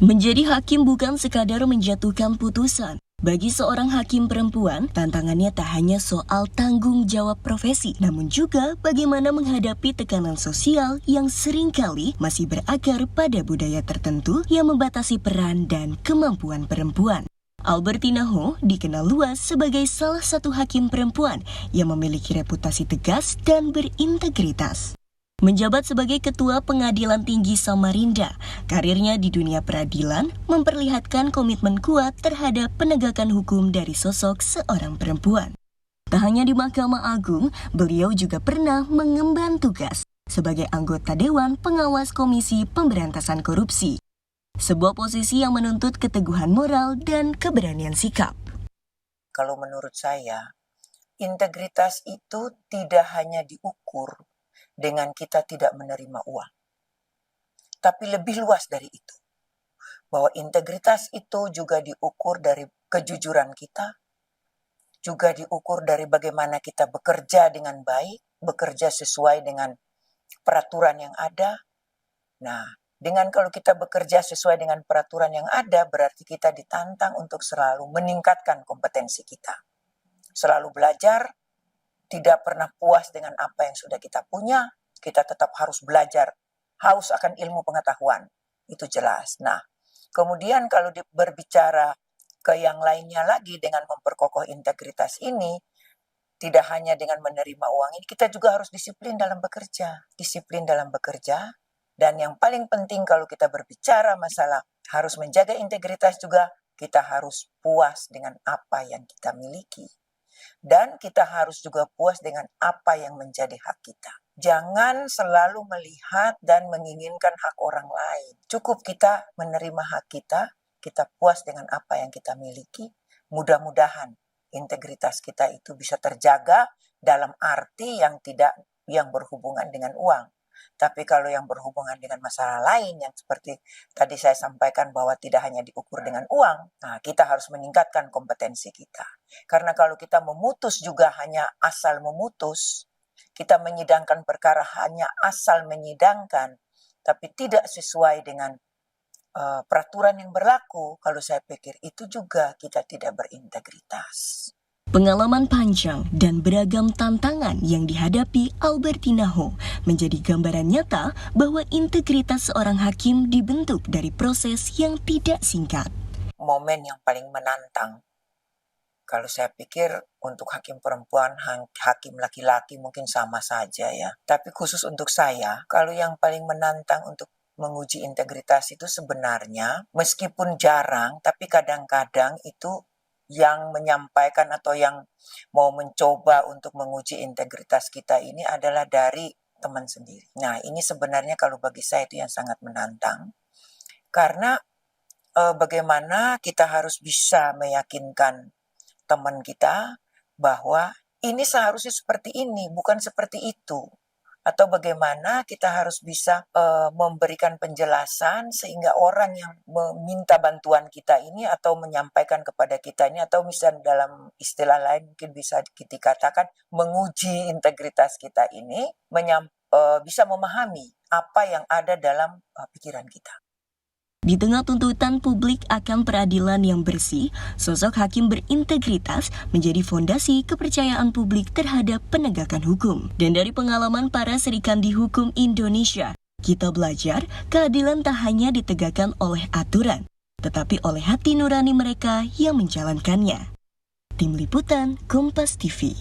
Menjadi hakim bukan sekadar menjatuhkan putusan. Bagi seorang hakim perempuan, tantangannya tak hanya soal tanggung jawab profesi, namun juga bagaimana menghadapi tekanan sosial yang seringkali masih berakar pada budaya tertentu yang membatasi peran dan kemampuan perempuan. Albertina Ho dikenal luas sebagai salah satu hakim perempuan yang memiliki reputasi tegas dan berintegritas. Menjabat sebagai Ketua Pengadilan Tinggi Samarinda, karirnya di dunia peradilan memperlihatkan komitmen kuat terhadap penegakan hukum dari sosok seorang perempuan. Tak hanya di Mahkamah Agung, beliau juga pernah mengemban tugas sebagai anggota Dewan Pengawas Komisi Pemberantasan Korupsi. Sebuah posisi yang menuntut keteguhan moral dan keberanian sikap. Kalau menurut saya, integritas itu tidak hanya diukur dengan kita tidak menerima uang. Tapi lebih luas dari itu. Bahwa integritas itu juga diukur dari kejujuran kita, juga diukur dari bagaimana kita bekerja dengan baik, bekerja sesuai dengan peraturan yang ada. Nah, dengan kalau kita bekerja sesuai dengan peraturan yang ada, berarti kita ditantang untuk selalu meningkatkan kompetensi kita. Selalu belajar, tidak pernah puas dengan apa yang sudah kita punya, kita tetap harus belajar, haus akan ilmu pengetahuan, itu jelas. Nah, kemudian kalau berbicara ke yang lainnya lagi dengan memperkokoh integritas ini, tidak hanya dengan menerima uang ini, kita juga harus disiplin dalam bekerja. Disiplin dalam bekerja, dan yang paling penting kalau kita berbicara masalah harus menjaga integritas juga, kita harus puas dengan apa yang kita miliki. Dan kita harus juga puas dengan apa yang menjadi hak kita. Jangan selalu melihat dan menginginkan hak orang lain. Cukup kita menerima hak kita, kita puas dengan apa yang kita miliki. Mudah-mudahan integritas kita itu bisa terjaga dalam arti yang berhubungan dengan uang. Tapi kalau yang berhubungan dengan masalah lain yang seperti tadi saya sampaikan bahwa tidak hanya diukur dengan uang, nah kita harus meningkatkan kompetensi kita. Karena kalau kita memutus juga hanya asal memutus, kita menyidangkan perkara hanya asal menyidangkan, tapi tidak sesuai dengan peraturan yang berlaku, kalau saya pikir itu juga kita tidak berintegritas. Pengalaman panjang dan beragam tantangan yang dihadapi Albertina Ho menjadi gambaran nyata bahwa integritas seorang hakim dibentuk dari proses yang tidak singkat. Momen yang paling menantang, kalau saya pikir untuk hakim perempuan, hakim laki-laki mungkin sama saja ya. Tapi khusus untuk saya, kalau yang paling menantang untuk menguji integritas itu sebenarnya meskipun jarang, tapi kadang-kadang itu yang menyampaikan atau yang mau mencoba untuk menguji integritas kita ini adalah dari teman sendiri. Nah, ini sebenarnya kalau bagi saya itu yang sangat menantang. Karena bagaimana kita harus bisa meyakinkan teman kita bahwa ini seharusnya seperti ini, bukan seperti itu. Atau bagaimana kita harus bisa memberikan penjelasan sehingga orang yang meminta bantuan kita ini atau menyampaikan kepada kita ini atau misalnya dalam istilah lain mungkin bisa dikatakan menguji integritas kita ini bisa memahami apa yang ada dalam pikiran kita. Di tengah tuntutan publik akan peradilan yang bersih, sosok hakim berintegritas menjadi fondasi kepercayaan publik terhadap penegakan hukum. Dan dari pengalaman para serikandi hukum Indonesia, kita belajar keadilan tak hanya ditegakkan oleh aturan, tetapi oleh hati nurani mereka yang menjalankannya. Tim Liputan Kompas TV.